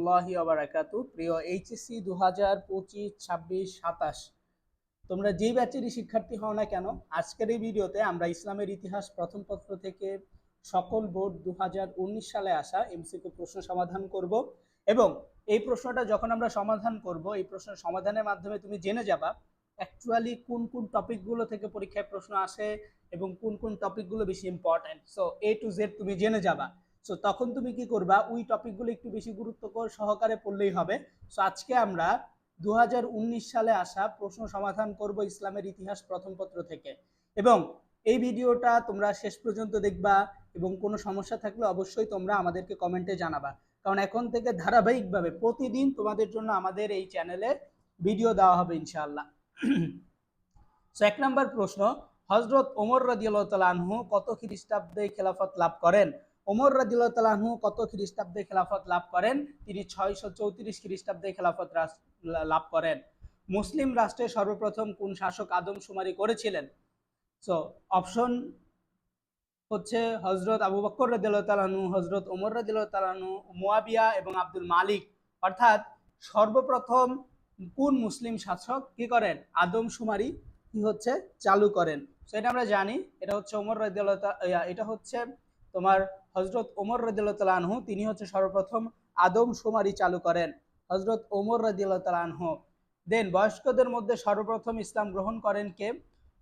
আল্লাহি ওয়া বারাকাতু। প্রিয় এইচএসসি 2025, 26, 27 তোমরা যেই ব্যাচেরই শিক্ষার্থী হও না কেন, আজকের এই ভিডিওতে আমরা ইসলামের ইতিহাস প্রথম পত্র থেকে সকল বোর্ড 2019 সালে আসা এমসিকিউ প্রশ্ন সমাধান করব। এবং এই প্রশ্নটা যখন আমরা সমাধান করব, এই প্রশ্নের সমাধানের মাধ্যমে তুমি জেনে যাবা অ্যাকচুয়ালি কোন কোন টপিকগুলো থেকে পরীক্ষায় প্রশ্ন আসে এবং কোন কোন টপিকগুলো বেশি important. So A to Z তুমি জেনে যাবা। সো তখন তুমি কি করবা, ওই টপিকগুলো একটু বেশি গুরুত্ব সহকারে পড়লেই হবে। সো আজকে আমরা 2019 সালে আসা প্রশ্ন সমাধান করব ইসলামের ইতিহাস প্রথম পত্র থেকে। এবং এই ভিডিওটা তোমরা শেষ পর্যন্ত দেখবা এবং কোনো সমস্যা থাকলে অবশ্যই তোমরা আমাদেরকে কমেন্টে জানাবা, কারণ এখন থেকে ধারাবাহিকভাবে প্রতিদিন তোমাদের জন্য আমাদের এই চ্যানেলে ভিডিও দেওয়া হবে ইনশাআল্লাহ। সো 1 নম্বর প্রশ্ন, হযরত ওমর রাদিয়াল্লাহু তাআলা আনহু কত খ্রিস্টাব্দে খেলাফত লাভ করেন? ওমর রাদিয়াল্লাহু তাআলা আনহু কত খ্রিস্টাব্দে খেলাফত লাভ করেন? তিনি 634 খ্রিস্টাব্দে খেলাফত লাভ করেন। মুসলিম রাষ্ট্রের সর্বপ্রথম কোন শাসক আদমশুমারি করেছিলেন? সো অপশন হচ্ছে হযরত আবু বকর রাদিয়াল্লাহু তাআলা আনহু, হযরত ওমর রাদিয়াল্লাহু তাআলা আনহু, মুয়াবিয়া এবং আব্দুল মালিক। অর্থাৎ সর্বপ্রথম কোন মুসলিম শাসক কি করেন? আদমশুমারি কি হচ্ছে চালু করেন। সো এটা আমরা জানি, এটা হচ্ছে ওমর রাদিয়াল্লাহু তাআলা, এটা হচ্ছে তোমার হযরত ওমর রাদিয়াল্লাহু তাআলা আনহু, তিনি হচ্ছে সর্বপ্রথম আদমশুমারি চালু করেন, হযরত ওমর রাদিয়াল্লাহু তাআলা আনহু। দেন বয়স্কদের মধ্যে সর্বপ্রথম ইসলাম গ্রহণ করেন কে?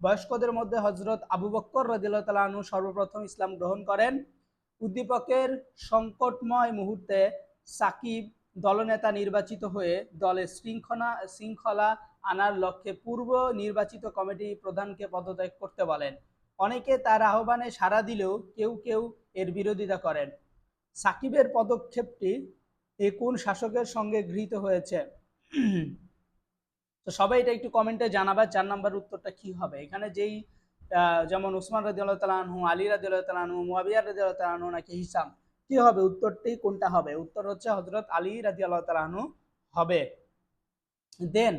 বয়স্কদের মধ্যে হযরত আবু বকর রাদিয়াল্লাহু তাআলা আনহু সর্বপ্রথম ইসলাম গ্রহণ করেন। উদ্দীপকের সংকটময় মুহূর্তে সাকিব দলনেতা নির্বাচিত হয়ে দলে শৃঙ্খলা আনার লক্ষ্যে পূর্ব নির্বাচিত কমিটি প্রধানকে পদত্যাগ করতে বলেন। অনেকে তার আহ্বানে সাড়া দিলেও কেউ কেউ এর বিরোধিতা করেন। সাকিবের পদক্ষেপটি কোন শাসকের সঙ্গে গৃহীত হয়েছে? তো সবাই এটা একটু কমেন্টে জানাবা 4 নাম্বার উত্তরটা কি হবে। এখানে যেই যেমন উসমান রাদিয়াল্লাহু তাআলা আনহু, আলী রাদিয়াল্লাহু তাআলা আনহু, মুয়াবিয়া রাদিয়াল্লাহু তাআলা আনহু নাকি হিসাম, কি হবে উত্তরটি? কোনটা হবে? উত্তর হচ্ছে হযরত আলী রাদিয়াল্লাহু তাআলা আনহু হবে। দেন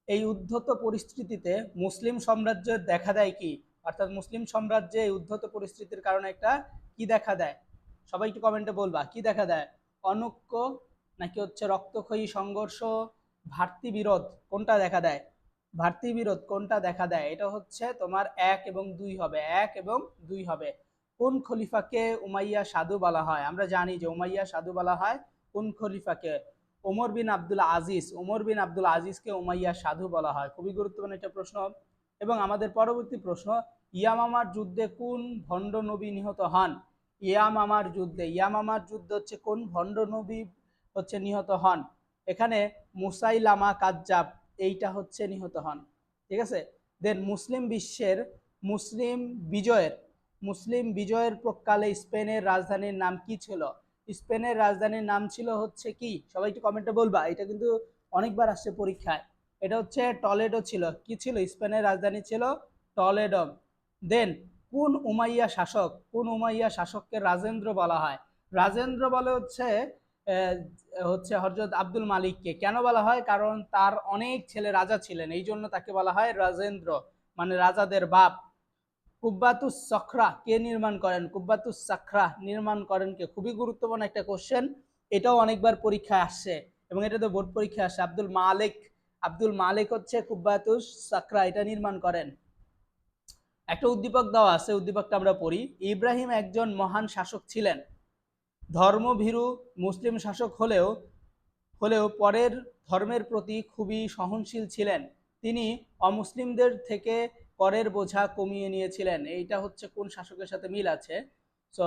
এই উদ্ধত পরিস্থিতিতে মুসলিম সাম্রাজ্যের দেখা দেয় কি? অর্থাৎ মুসলিম সাম্রাজ্যে এই উদ্ধত পরিস্থিতির কারণে একটা কি দেখা দেয়? সবাই একটু কমেন্টে বলবা কি দেখা দেয়? অনৈক্য নাকি হচ্ছে রক্তক্ষয়ী সংঘর্ষ, ভাতৃবিরোধ কোনটা দেখা দেয়? ভাতৃবিরোধ কোনটা দেখা দেয়? এটা হচ্ছে তোমার 1 এবং 2 হবে, 1 এবং 2 হবে। কোন খলিফাকে উমাইয়া সাধু বলা হয়? আমরা জানি যে উমাইয়া সাধু বলা হয় কোন খলিফাকে? ওমর বিন আব্দুল আজিজ। ওমর বিন আব্দুল আজিজকে উমাইয়া সাধু বলা হয়। খুবই গুরুত্বপূর্ণ একটা প্রশ্ন। এবং আমাদের পরবর্তী প্রশ্ন, ইয়ামামার যুদ্ধে কোন ভণ্ড নবী নিহত হন? ইয়ামামার যুদ্ধে হচ্ছে কোন ভণ্ড নবী হচ্ছে নিহত হন? এখানে মুসাইলামা কাজ্জাব এইটা হচ্ছে নিহত হন। ঠিক আছে। দেন মুসলিম বিজয়ের প্রকালে স্পেনের রাজধানীর নাম কি ছিল? স্পেনের রাজধানীর নাম ছিল হচ্ছে কি? সবাই একটু কমেন্টে বলবা, এটা কিন্তু অনেকবার আসছে পরীক্ষায়। এটা হচ্ছে টলেডো ছিল। কি ছিল? স্পেনের রাজধানী ছিল টলেডো। দেন কোন উমাইয়া শাসককে রাজেন্দ্র বলা হয়? রাজেন্দ্র বলে হচ্ছে হযরত আব্দুল মালিককে। কেন বলা হয়? কারণ তার অনেক ছেলে রাজা ছিলেন, এই জন্য তাকে বলা হয় রাজেন্দ্র, মানে রাজাদের বাপ। কুব্বাতুস সখরা কে নির্মাণ করেন? কুব্বাতুস সাখরা নির্মাণ করেন কে? খুবই গুরুত্বপূর্ণ একটা কোশ্চেন, এটাও অনেকবার পরীক্ষায় আসছে এবং এটা তো বোর্ড পরীক্ষায় আসছে। আব্দুল মালিক হচ্ছে কুব্বাতুস সাখরা এটা নির্মাণ করেন। একটা উদ্দীপক দেওয়া আছে, উদ্দীপকটা আমরা পড়ি। ইব্রাহিম একজন মহান শাসক ছিলেন, ধর্মভীরু মুসলিম শাসক হলেও পরের ধর্মের প্রতি খুবই সহনশীল ছিলেন। তিনি অমুসলিমদের থেকে করের বোঝা কমিয়ে নিয়েছিলেন। এইটা হচ্ছে কোন শাসকের সাথে মিল আছে? সো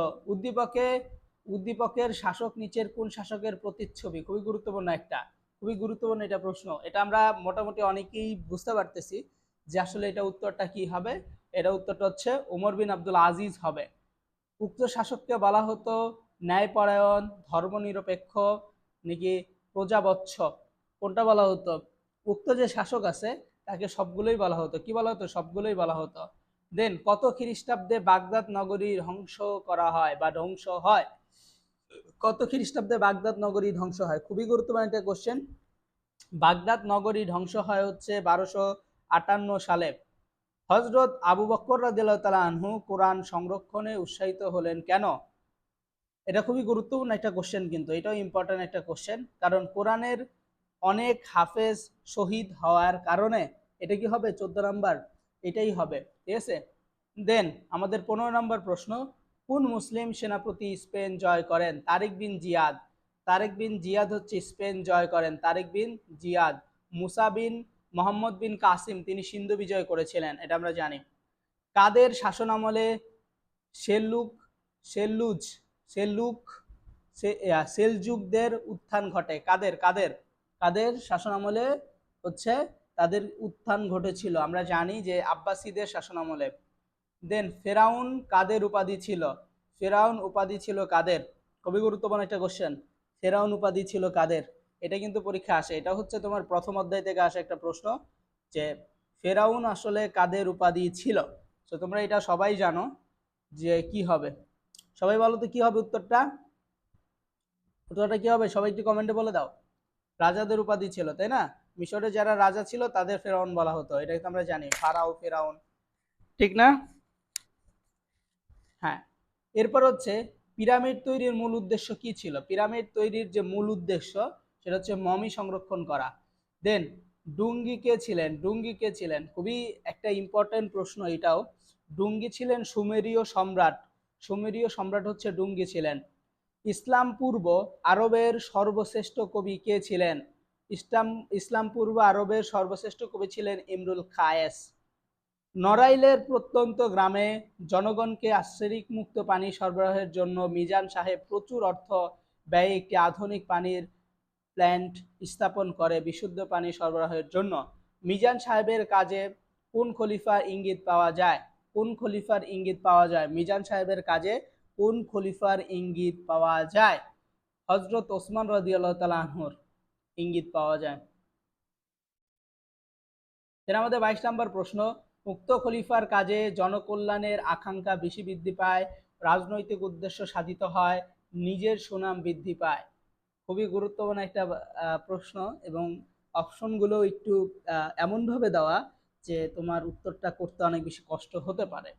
উদ্দীপকের শাসক নিচের কোন শাসকের প্রতিচ্ছবি? খুবই গুরুত্বপূর্ণ এটা প্রশ্ন। এটা আমরা মোটামুটি অনেকেই বুঝতে পারতেছি যে আসলে এটা উত্তরটা কি হবে। এটা উত্তরটা হচ্ছে ওমর বিন আব্দুল আজিজ হবে। উক্ত শাসককে বলা হতো ন্যায়পরায়ণ, ধর্মনিরপেক্ষ নাকি প্রজাবৎস? কোনটা বলা হতো? উক্ত যে শাসক আছে তাকে সবগুলোই বলা হতো। কি বলা হতো? সবগুলোই বলা হতো। দেন কত খ্রিস্টাব্দে বাগদাদ নগরী ধ্বংস করা হয় বা ধ্বংস হয়? কত খ্রিস্টাব্দে বাগদাদ নগরী ধ্বংস হয়? খুবই গুরুত্বপূর্ণ একটা কোশ্চেন। বাগদাদ নগরী ধ্বংস হয় হচ্ছে 1258 সালে। হযরত আবু বকর রাদিয়াল্লাহু তাআলা আনহু কোরআন সংরক্ষণে উৎসাহিত হলেন কেন? এটা খুবই গুরুত্বপূর্ণ একটা কোশ্চেন, কিন্তু এটাও ইম্পর্টেন্ট একটা কোশ্চেন, কারণ কোরআনের অনেক হাফেজ শহীদ হওয়ার কারণে এটা কি হবে 14 নাম্বার, এটাই হবে। ঠিক আছে, দেন আমাদের 15 নম্বর প্রশ্ন, কোন মুসলিম সেনাপতি স্পেন জয় করেন? তারিক বিন জিয়াদ। তারিক বিন জিয়াদ হচ্ছে স্পেন জয় করেন, তারিক বিন জিয়াদ। মুসা বিন মোহাম্মদ বিন কাসিম তিনি সিন্ধু বিজয় করেছিলেন, এটা আমরা জানি। কাদের শাসন আমলে সেলুক সেলুজ সেলুক সেলজুকদের উত্থান ঘটে? কাদের কাদের কাদের শাসন আমলে হচ্ছে তাদের উত্থান ঘটেছিল? আমরা জানি যে আব্বাসীদের শাসন আমলে। দেন ফেরাউন কাদের উপাধি ছিল? ফেরাউন উপাধি ছিল কাদের? খুবই গুরুত্বপূর্ণ একটা কোশ্চেন, ফেরাউন উপাধি ছিল কাদের? এটা কিন্তু পরীক্ষা আসে, এটা হচ্ছে তোমার প্রথম অধ্যায় থেকে আসা একটা প্রশ্ন, যে ফেরাউন আসলে কাদের উপাধি ছিল। তো তোমরা এটা সবাই জানো যে কি হবে। সবাই বলো তো কি হবে উত্তরটা? উত্তরটা কি হবে সবাই একটু কমেন্টে বলে দাও। রাজাদের উপাধি ছিল, তাই না? মিশরে যারা রাজা ছিল তাদের ফেরাউন বলা হতো, এটা তো আমরা জানি, ফারাও, ফেরাউন, ঠিক না? হ্যাঁ, এরপর হচ্ছে পিরামিড তৈরির মূল উদ্দেশ্য কি ছিল? পিরামিড তৈরির যে মূল উদ্দেশ্য সেটা হচ্ছে মমি সংরক্ষণ করা। দেন ডুঙ্গি কে ছিলেন? ডুঙ্গি কে ছিলেন? খুবই একটা ইম্পর্টেন্ট প্রশ্ন এটাও। ডুঙ্গি ছিলেন সুমেরীয় সম্রাট, সুমেরীয় সম্রাট হচ্ছে ডুঙ্গি ছিলেন। ইসলাম পূর্ব আরবের সর্বশ্রেষ্ঠ কবি কে ছিলেন? ইসলাম পূর্ব আরবের সর্বশ্রেষ্ঠ কবি ছিলেন ইমরুল কায়েস। নড়াইলের প্রত্যন্ত গ্রামে জনগণকে আর্সেনিক মুক্ত পানি সরবরাহের জন্য মিজান সাহেব প্রচুর অর্থ ব্যয়ে একটি আধুনিক পানির প্ল্যান্ট স্থাপন করে বিশুদ্ধ পানি সরবরাহের জন্য। মিজান সাহেবের কাজে কোন খলিফার ইঙ্গিত পাওয়া যায়? কোন খলিফার ইঙ্গিত পাওয়া যায়? মিজান সাহেবের কাজে কোন খলিফার ইঙ্গিত পাওয়া যায়? হযরত ওসমান রাদিয়াল্লাহু তাআলা আনহুর ইঙ্গিত পাওয়া যায়। এর আমাদের 22 নম্বর প্রশ্ন, উক্ত খলিফার কাজে জনকল্যাণের আকাঙ্ক্ষা বেশি বৃদ্ধি পায়, রাজনৈতিক উদ্দেশ্য সাধিত হয়, নিজের সুনাম বৃদ্ধি পায়? খুবই গুরুত্বপূর্ণ একটা প্রশ্ন, এবং অপশনগুলো একটু এমনভাবে দেওয়া যে তোমার উত্তরটা করতে অনেক বেশি কষ্ট হতে পারে।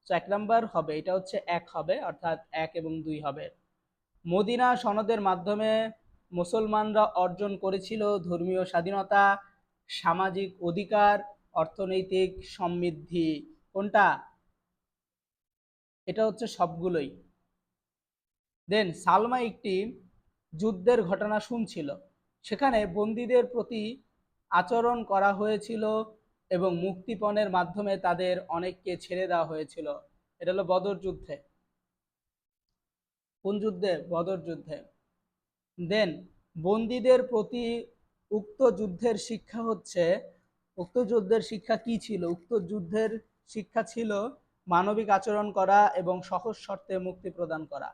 তো 1 নাম্বার হবে, এটা হচ্ছে 1 হবে, অর্থাৎ 1 এবং 2 হবে। মদিনা সনদের মাধ্যমে মুসলমানরা অর্জন করেছিল ধর্মীয় স্বাধীনতা, সামাজিক অধিকার, অর্থনৈতিক সমৃদ্ধি। কোনটা? এটা হচ্ছে সবগুলোই। দেন সালমা একটি যুদ্ধের ঘটনা শুনছিল, সেখানে বন্দীদের প্রতি আচরণ করা হয়েছিল এবং মুক্তিপণের মাধ্যমে তাদের অনেককে ছেড়ে দেওয়া হয়েছিল। এটা হলো বদর যুদ্ধে। কোন যুদ্ধে? বদর যুদ্ধে। দেন বন্দীদের প্রতি উক্ত যুদ্ধের শিক্ষা হচ্ছে, উক্ত যুদ্ধের শিক্ষা কি ছিল? উক্ত যুদ্ধের শিক্ষা ছিল মানবিক আচরণ করা এবং সহজ শর্তে মুক্তি প্রদান করা।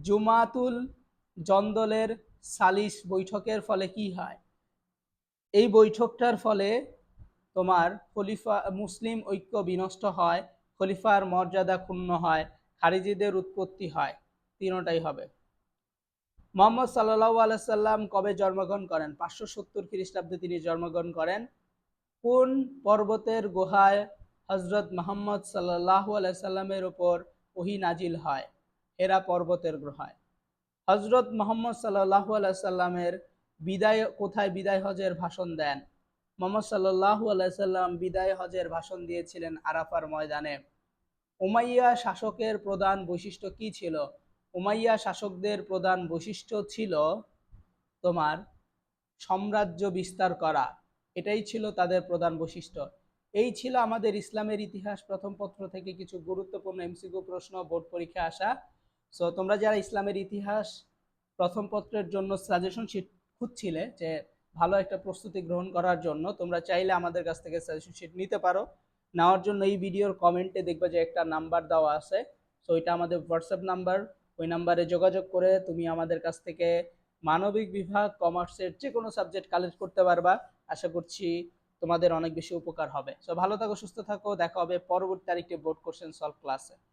জুমাতুল জন্দলের সালিস বৈঠকের ফলে কি হয়? এই বৈঠকটার ফলে তোমার খলিফা মুসলিম ঐক্য বিনষ্ট হয়, খলিফার মর্যাদা ক্ষুণ্ণ হয়, খারিজিদের উৎপত্তি হয়। তিনটাই হবে। মোহাম্মদ সাল্লাল্লাহু আলাইহি সাল্লাম কবে জন্মগ্রহণ করেন? 570 খ্রিস্টাব্দে তিনি জন্মগ্রহণ করেন। কোন পর্বতের গুহায় হযরত মুহাম্মদ সাল্লাল্লাহু আলাইহি সাল্লামের উপর ওহী নাজিল হয়? হেরা পর্বতের গুহায়। হযরত মুহাম্মদ সাল্লাল্লাহু আলাইহি সাল্লামের কোথায় বিদায় হজের ভাষণ দেন? মুহাম্মদ সাল্লাল্লাহু আলাইহি সাল্লাম বিদায় হজের ভাষণ দিয়েছিলেন আরাফার ময়দানে। উমাইয়া শাসকের প্রধান বৈশিষ্ট্য কি ছিল? উমাইয়া শাসকদের প্রধান বৈশিষ্ট্য ছিল তোমার সাম্রাজ্য বিস্তার করা, এটাই ছিল তাদের প্রধান বৈশিষ্ট্য। এই ছিল আমাদের ইসলামের ইতিহাস প্রথম পত্র থেকে কিছু গুরুত্বপূর্ণ এমসিকিউ প্রশ্ন বোর্ড পরীক্ষা আসা। সো তোমরা যারা ইসলামের ইতিহাস প্রথম পত্রের জন্য সাজেশন শিট খুঁজছিলে, যে ভালো একটা প্রস্তুতি গ্রহণ করার জন্য, তোমরা চাইলে আমাদের কাছ থেকে সাজেশন শিট নিতে পারো। নেওয়ার জন্য এই ভিডিওর কমেন্টে দেখবে যে একটা নাম্বার দেওয়া আছে, সো এটা আমাদের হোয়াটসঅ্যাপ নাম্বার। ওই নাম্বারে যোগাযোগ করে তুমি আমাদের কাছ থেকে মানবিক বিভাগ, কমার্সের যে কোনো সাবজেক্ট কালেক্ট করতে পারবা। আশা করছি তোমাদের অনেক বেশি উপকার হবে। সো ভালো থাকো, সুস্থ থাকো, দেখা হবে পরবর্তী আরেকটি বোর্ড কোশ্চেন সলভ ক্লাসে।